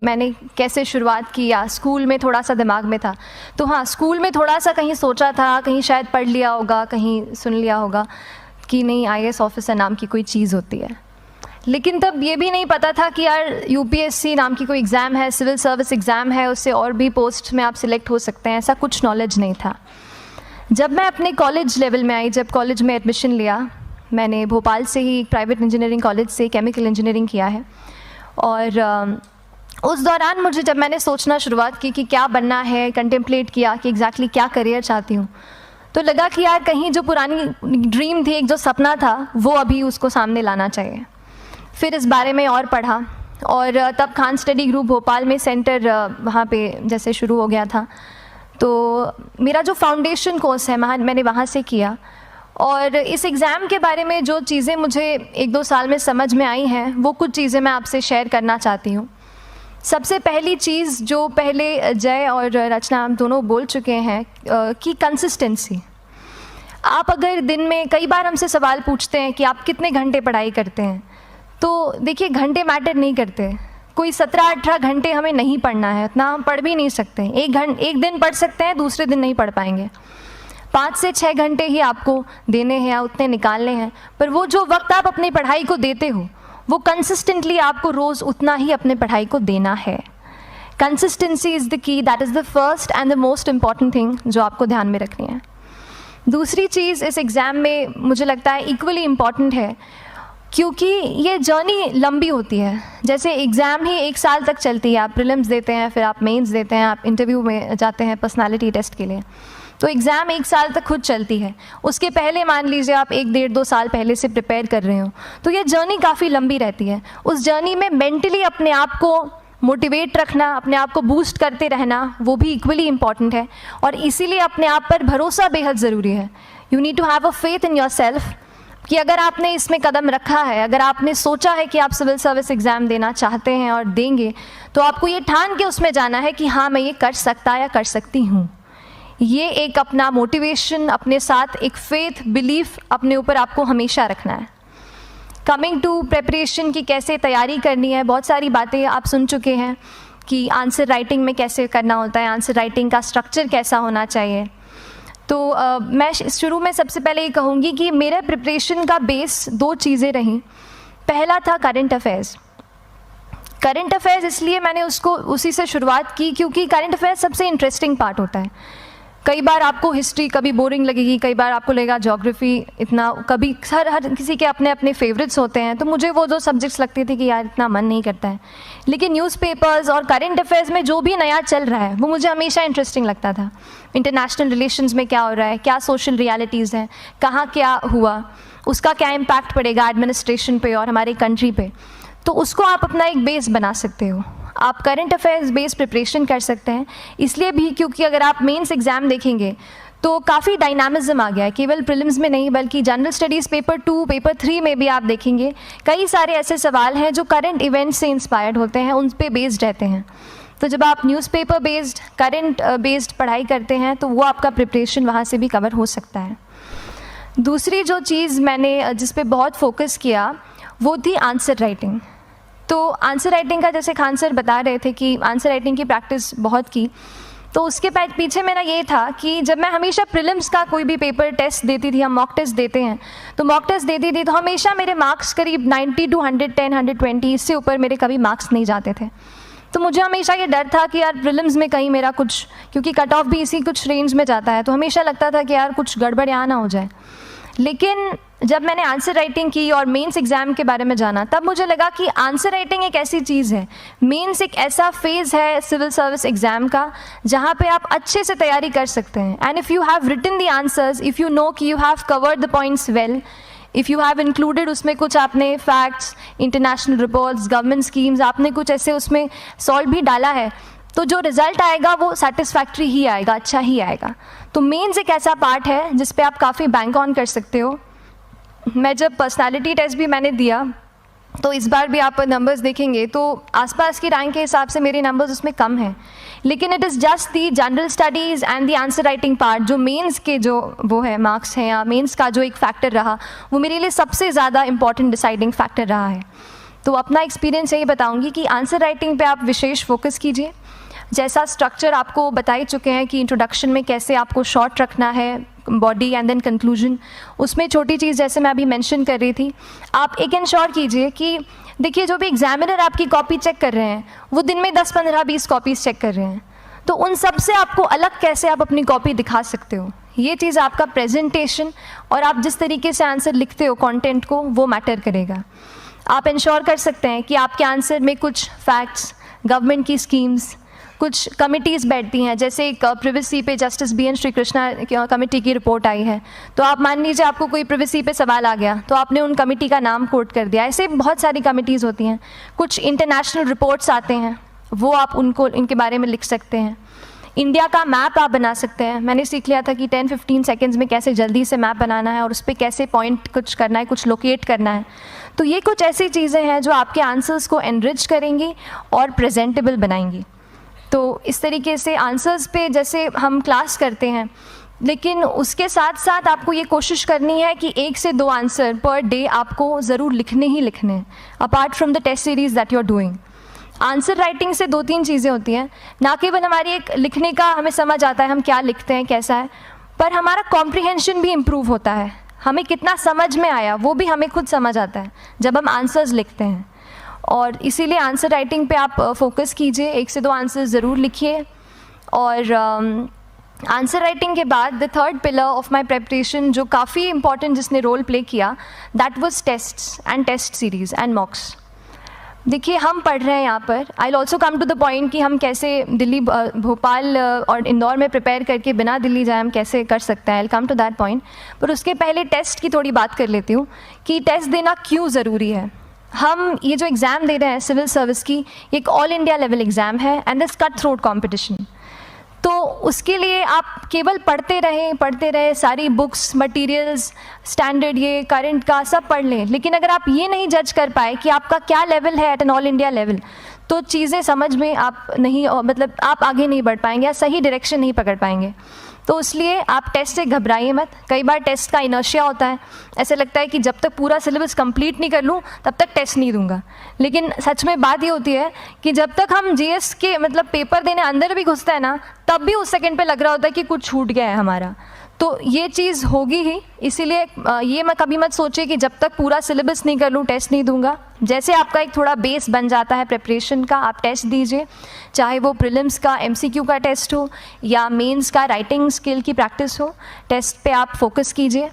मैंने कैसे शुरुआत की या स्कूल में थोड़ा सा दिमाग में था, तो हाँ, स्कूल में थोड़ा सा कहीं सोचा था, कहीं शायद पढ़ लिया होगा, कहीं सुन लिया होगा कि नहीं IAS ऑफिसर नाम की कोई चीज़ होती है। लेकिन तब ये भी नहीं पता था कि यार UPSC नाम की कोई एग्ज़ाम है, सिविल सर्विस एग्ज़ाम है, उससे और भी पोस्ट में आप सिलेक्ट हो सकते हैं, ऐसा कुछ नॉलेज नहीं था। जब मैं अपने कॉलेज लेवल में आई, जब कॉलेज में एडमिशन लिया, मैंने भोपाल से ही प्राइवेट इंजीनियरिंग कॉलेज से केमिकल इंजीनियरिंग किया है। और उस दौरान मुझे जब मैंने सोचना शुरुआत की कि क्या बनना है, कंटेम्पलेट किया कि एग्जैक्टली क्या करियर चाहती हूँ, तो लगा कि यार कहीं जो पुरानी ड्रीम थी, एक जो सपना था, वो अभी उसको सामने लाना चाहिए। फिर इस बारे में और पढ़ा, और तब खान स्टडी ग्रुप भोपाल में सेंटर वहाँ पे जैसे शुरू हो गया था, तो मेरा जो फाउंडेशन कोर्स है मैंने वहाँ से किया। और इस एग्ज़ाम के बारे में जो चीज़ें मुझे 1-2 साल में समझ में आई हैं, वो कुछ चीज़ें मैं आपसे शेयर करना चाहती हूँ। सबसे पहली चीज़ जो पहले जय और रचना हम दोनों बोल चुके हैं कि कंसिस्टेंसी। आप अगर दिन में, कई बार हमसे सवाल पूछते हैं कि आप कितने घंटे पढ़ाई करते हैं, तो देखिए घंटे मैटर नहीं करते। कोई 17-18 घंटे हमें नहीं पढ़ना है, इतना हम पढ़ भी नहीं सकते। एक दिन पढ़ सकते हैं, दूसरे दिन नहीं पढ़ पाएंगे। 5 से 6 घंटे ही आपको देने हैं या उतने निकालने हैं, पर वो जो वक्त आप अपनी पढ़ाई को देते हो, वो कंसिस्टेंटली आपको रोज़ उतना ही अपने पढ़ाई को देना है। Consistency is the key, that is the first and the most important thing जो आपको ध्यान में रखनी है। दूसरी चीज़ इस एग्ज़ाम में मुझे लगता है इक्वली इम्पॉर्टेंट है, क्योंकि ये जर्नी लंबी होती है। जैसे एग्ज़ाम ही 1 साल तक चलती है, आप प्रीलिम्स देते हैं, फिर आप मेंस देते हैं, आप इंटरव्यू में जाते हैं पर्सनालिटी टेस्ट के लिए, तो एग्ज़ाम 1 साल तक खुद चलती है। उसके पहले मान लीजिए आप 1-1.5-2 साल पहले से प्रिपेयर कर रहे हो, तो ये जर्नी काफ़ी लंबी रहती है। उस जर्नी में मेंटली अपने आप को मोटिवेट रखना, अपने आप को बूस्ट करते रहना, वो भी इक्वली इम्पॉर्टेंट है। और इसीलिए अपने आप पर भरोसा बेहद ज़रूरी है। You need to have a faith in yourself कि अगर आपने इसमें कदम रखा है, अगर आपने सोचा है कि आप सिविल सर्विस एग्ज़ाम देना चाहते हैं और देंगे, तो आपको ये ठान के उसमें जाना है कि हाँ, मैं ये कर सकता या कर सकती हूँ। ये एक अपना मोटिवेशन, अपने साथ एक फेथ, बिलीफ अपने ऊपर आपको हमेशा रखना है। कमिंग टू प्रेपरेशन की कैसे तैयारी करनी है, बहुत सारी बातें आप सुन चुके हैं कि आंसर राइटिंग में कैसे करना होता है, आंसर राइटिंग का स्ट्रक्चर कैसा होना चाहिए। तो मैं शुरू में सबसे पहले ये कहूँगी कि मेरे प्रिपरेशन का बेस 2 चीज़ें रहीं। पहला था करंट अफेयर्स। करंट अफेयर्स इसलिए मैंने उसी से शुरुआत की क्योंकि करंट अफेयर्स सबसे इंटरेस्टिंग पार्ट होता है। कई बार आपको हिस्ट्री कभी बोरिंग लगेगी, कई बार आपको लगेगा ज्योग्राफी इतना, कभी हर किसी के अपने अपने फेवरेट्स होते हैं। तो मुझे वो 2 सब्जेक्ट्स लगती थी कि यार इतना मन नहीं करता है, लेकिन न्यूज़पेपर्स और करंट अफेयर्स में जो भी नया चल रहा है वो मुझे हमेशा इंटरेस्टिंग लगता था। इंटरनेशनल रिलेशंस में क्या हो रहा है, क्या सोशल रियलिटीज़ हैं, कहाँ क्या हुआ, उसका क्या इम्पैक्ट पड़ेगा एडमिनिस्ट्रेशन पे और हमारी कंट्री पे, तो उसको आप अपना एक बेस बना सकते हो। आप करंट अफेयर्स बेस्ड प्रिपरेशन कर सकते हैं, इसलिए भी क्योंकि अगर आप मेंस एग्ज़ाम देखेंगे तो काफ़ी डायनामिज्म आ गया है, केवल प्रीलिम्स में नहीं बल्कि जनरल स्टडीज़ पेपर 2, पेपर 3 में भी आप देखेंगे कई सारे ऐसे सवाल हैं जो करंट इवेंट से इंस्पायर्ड होते हैं, उन पे बेस्ड रहते हैं। तो जब आप न्यूज़पेपर बेस्ड, करंट बेस्ड पढ़ाई करते हैं तो वो आपका प्रिपरेशन वहाँ से भी कवर हो सकता है। दूसरी जो चीज़ मैंने जिस पे बहुत फोकस किया वो थी आंसर राइटिंग। तो आंसर राइटिंग का जैसे खान सर बता रहे थे कि आंसर राइटिंग की प्रैक्टिस बहुत की, तो उसके पीछे मेरा ये था कि जब मैं हमेशा प्रीलिम्स का कोई भी पेपर टेस्ट देती थी, हम मॉक टेस्ट देते हैं, तो मॉक टेस्ट देती थी तो हमेशा मेरे मार्क्स करीब 90 to 110, 120, इससे ऊपर मेरे कभी मार्क्स नहीं जाते थे। तो मुझे हमेशा ये डर था कि यार प्रीलिम्स में कहीं मेरा कुछ, क्योंकि कट ऑफ भी इसी कुछ रेंज में जाता है, तो हमेशा लगता था कि यार कुछ गड़बड़ यहाँ ना हो जाए। लेकिन जब मैंने आंसर राइटिंग की और मेंस एग्ज़ाम के बारे में जाना, तब मुझे लगा कि आंसर राइटिंग एक ऐसी चीज़ है, मेंस एक ऐसा फेज़ है सिविल सर्विस एग्ज़ाम का जहाँ पे आप अच्छे से तैयारी कर सकते हैं। And if you have written the answers, if you know कि you have covered the points well, if you have included उसमें कुछ आपने facts, international reports, government schemes, आपने कुछ ऐसे उसमें सॉल्व भी डाला है, तो जो रिज़ल्ट आएगा वो सेटिस्फैक्ट्री ही आएगा, अच्छा ही आएगा। तो मेंस एक ऐसा पार्ट है जिस पे आप काफ़ी बैंक ऑन कर सकते हो। मैं जब पर्सनालिटी टेस्ट भी मैंने दिया, तो इस बार भी आप नंबर्स देखेंगे तो आसपास की रैंक के हिसाब से मेरे नंबर्स उसमें कम हैं, लेकिन it is just the general studies and the answer writing part, जो मेंस के जो वो है मार्क्स हैं या मेंस का जो एक फैक्टर रहा, वो मेरे लिए सबसे ज़्यादा इंपॉर्टेंट डिसाइडिंग फैक्टर रहा है। तो अपना एक्सपीरियंस यही बताऊंगी कि आंसर राइटिंग पे आप विशेष फोकस कीजिए। जैसा स्ट्रक्चर आपको बता ही चुके हैं कि इंट्रोडक्शन में कैसे आपको शॉर्ट रखना है, बॉडी एंड देन कंक्लूजन, उसमें छोटी चीज़ जैसे मैं अभी मेंशन कर रही थी, आप एक इंश्योर कीजिए कि देखिए जो भी एग्जामिनर आपकी कॉपी चेक कर रहे हैं वो दिन में 10, 15, 20 कॉपीज़ चेक कर रहे हैं, तो उन सब से आपको अलग कैसे आप अपनी कॉपी दिखा सकते हो, ये चीज़ आपका प्रेजेंटेशन और आप जिस तरीके से आंसर लिखते हो कंटेंट को, वो मैटर करेगा। आप इंश्योर कर सकते हैं कि आपके आंसर में कुछ फैक्ट्स, गवर्नमेंट की स्कीम्स, कुछ कमिटीज़ बैठती हैं, जैसे एक प्रिवेसी पे जस्टिस BN श्रीकृष्णा कमेटी की रिपोर्ट आई है, तो आप मान लीजिए आपको कोई प्रिवेसी पे सवाल आ गया तो आपने उन कमेटी का नाम कोट कर दिया। ऐसे बहुत सारी कमिटीज़ होती हैं। कुछ इंटरनेशनल रिपोर्ट्स आते हैं, वो आप उनको इनके बारे में लिख सकते हैं। इंडिया का मैप आप बना सकते हैं। मैंने सीख लिया था कि 10-15 सेकेंड्स में कैसे जल्दी से मैप बनाना है और उस पर कैसे पॉइंट कुछ करना है, कुछ लोकेट करना है। तो ये कुछ ऐसी चीज़ें हैं जो आपके आंसर्स को एनरिच करेंगी और प्रेजेंटेबल बनाएंगी। तो इस तरीके से आंसर्स पे जैसे हम क्लास करते हैं, लेकिन उसके साथ साथ आपको ये कोशिश करनी है कि 1 से 2 आंसर पर डे आपको ज़रूर लिखने ही लिखने हैं, apart from the test series that you are doing. Answer writing से 2-3 चीज़ें होती हैं, ना केवल हमारी एक लिखने का हमें समझ आता है हम क्या लिखते हैं कैसा है, पर हमारा कॉम्प्रिहेंशन भी इम्प्रूव होता है। हमें कितना समझ में आया वो भी हमें खुद समझ आता है जब हम आंसर्स लिखते हैं। और इसीलिए आंसर राइटिंग पे आप फोकस कीजिए, 1 से 2 आंसर ज़रूर लिखिए। और आंसर राइटिंग के बाद the third pillar of my preparation जो काफ़ी इंपॉर्टेंट जिसने रोल प्ले किया, that was tests and test series and mocks. देखिए हम पढ़ रहे हैं यहाँ पर, I will also come to the point कि हम कैसे दिल्ली, भोपाल और इंदौर में प्रिपेयर करके बिना दिल्ली जाए हम कैसे कर सकते हैं, I will come to that point. पर उसके पहले टेस्ट की थोड़ी बात कर लेती हूँ कि टेस्ट देना क्यों ज़रूरी है। हम ये जो एग्ज़ाम दे रहे हैं सिविल सर्विस की, एक ऑल इंडिया लेवल एग्ज़ाम है and this cut throat competition. तो उसके लिए आप केवल पढ़ते रहें, सारी बुक्स, मटेरियल्स, स्टैंडर्ड ये करंट का सब पढ़ लें, लेकिन अगर आप ये नहीं जज कर पाए कि आपका क्या लेवल है at an all India level, तो चीज़ें समझ में आप नहीं, मतलब आप आगे नहीं बढ़ पाएंगे या सही डायरेक्शन नहीं पकड़ पाएंगे। तो इसलिए आप टेस्ट से घबराइए मत। कई बार टेस्ट का इनर्शिया होता है, ऐसे लगता है कि जब तक पूरा सिलेबस कंप्लीट नहीं कर लूँ तब तक टेस्ट नहीं दूंगा, लेकिन सच में बात ये होती है कि जब तक हम GS के मतलब पेपर देने अंदर भी घुसते हैं ना, तब भी उस सेकंड पे लग रहा होता है कि कुछ छूट गया है हमारा। तो ये चीज़ होगी ही, इसीलिए ये मैं कभी मत सोचिए कि जब तक पूरा सिलेबस नहीं कर लूँ टेस्ट नहीं दूंगा। जैसे आपका एक थोड़ा बेस बन जाता है प्रिपरेशन का, आप टेस्ट दीजिए, चाहे वो प्रीलिम्स का MCQ का टेस्ट हो या मेंस का राइटिंग स्किल की प्रैक्टिस हो, टेस्ट पे आप फोकस कीजिए।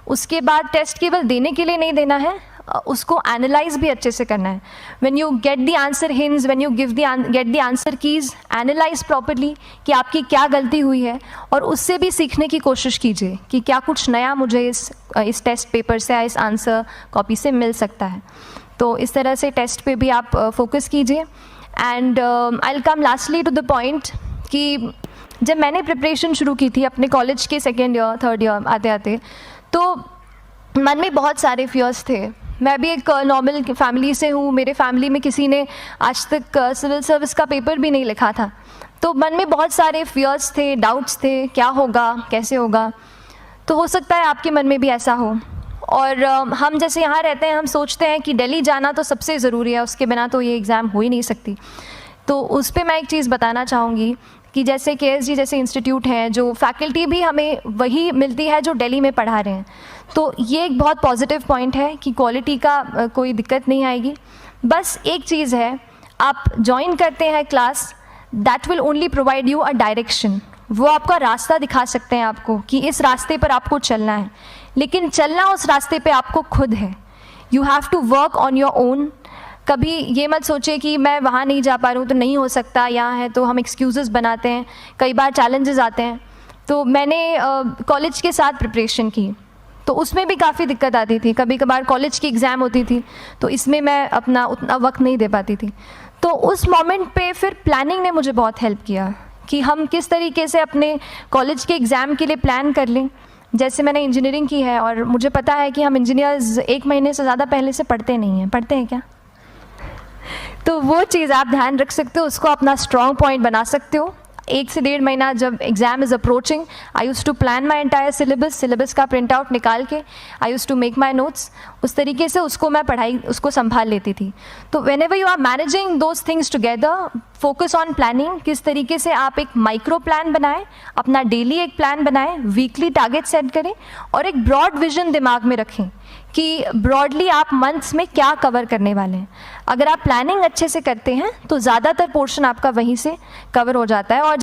उसके बाद टेस्ट केवल देने के लिए नहीं देना है, उसको एनालाइज भी अच्छे से करना है। When you get the answer hints, when you get the answer keys, analyse properly कि आपकी क्या गलती हुई है और उससे भी सीखने की कोशिश कीजिए कि क्या कुछ नया मुझे इस टेस्ट पेपर से या इस आंसर कॉपी से मिल सकता है। तो इस तरह से टेस्ट पे भी आप फोकस कीजिए। And I will come lastly to the point कि जब मैंने प्रिपरेशन शुरू की थी अपने कॉलेज के 2nd ईयर 3rd ईयर आते आते, तो मन में बहुत सारे फियर्स थे। मैं भी एक नॉर्मल फैमिली से हूँ, मेरे फैमिली में किसी ने आज तक सिविल सर्विस का पेपर भी नहीं लिखा था, तो मन में बहुत सारे फियर्स थे, डाउट्स थे, क्या होगा, कैसे होगा। तो हो सकता है आपके मन में भी ऐसा हो। और हम जैसे यहाँ रहते हैं, हम सोचते हैं कि दिल्ली जाना तो सबसे ज़रूरी है, उसके बिना तो ये एग्ज़ाम हो ही नहीं सकती। तो उस पर मैं एक चीज़ बताना चाहूँगी कि जैसे KSG जैसे इंस्टीट्यूट हैं, जो फैकल्टी भी हमें वही मिलती है जो दिल्ली में पढ़ा रहे हैं, तो ये एक बहुत पॉजिटिव पॉइंट है कि क्वालिटी का कोई दिक्कत नहीं आएगी। बस एक चीज़ है, आप ज्वाइन करते हैं class, that will only provide you a direction. वो आपका रास्ता दिखा सकते हैं आपको कि इस रास्ते पर आपको चलना है, लेकिन चलना उस रास्ते पे आपको खुद है। You have to work on your own. कभी ये मत सोचिए कि मैं वहाँ नहीं जा पा रहा हूँ तो नहीं हो सकता, यहाँ है, तो हम एक्सक्यूज़ेस बनाते हैं, कई बार चैलेंजेस आते हैं। तो मैंने कॉलेज के साथ प्रिपरेशन की, तो उसमें भी काफ़ी दिक्कत आती थी। कभी कभार कॉलेज की एग्ज़ाम होती थी तो इसमें मैं अपना उतना वक्त नहीं दे पाती थी। तो उस मोमेंट पे फिर प्लानिंग ने मुझे बहुत हेल्प किया कि हम किस तरीके से अपने कॉलेज के एग्ज़ाम के लिए प्लान कर लें। जैसे मैंने इंजीनियरिंग की है और मुझे पता है कि हम इंजीनियर्स 1 महीने से ज़्यादा पहले से पढ़ते नहीं हैं। पढ़ते हैं क्या? तो वो चीज़ आप ध्यान रख सकते हो, उसको अपना स्ट्रॉन्ग पॉइंट बना सकते हो। 1 से 1.5 महीना जब exam is approaching, I use to plan my entire syllabus का प्रिंट आउट निकाल के I use to make my notes, उस तरीके से उसको मैं उसको संभाल लेती थी। तो whenever you are managing those things together, focus on planning, किस तरीके से आप एक माइक्रो प्लान बनाएं, अपना डेली एक प्लान बनाएं, वीकली टारगेट सेट करें और एक ब्रॉड विजन दिमाग में रखें कि ब्रॉडली आप मंथ्स में क्या कवर करने वाले हैं। अगर आप प्लानिंग अच्छे से करते हैं तो ज़्यादातर पोर्शन आपका वहीं से कवर हो जाता है। और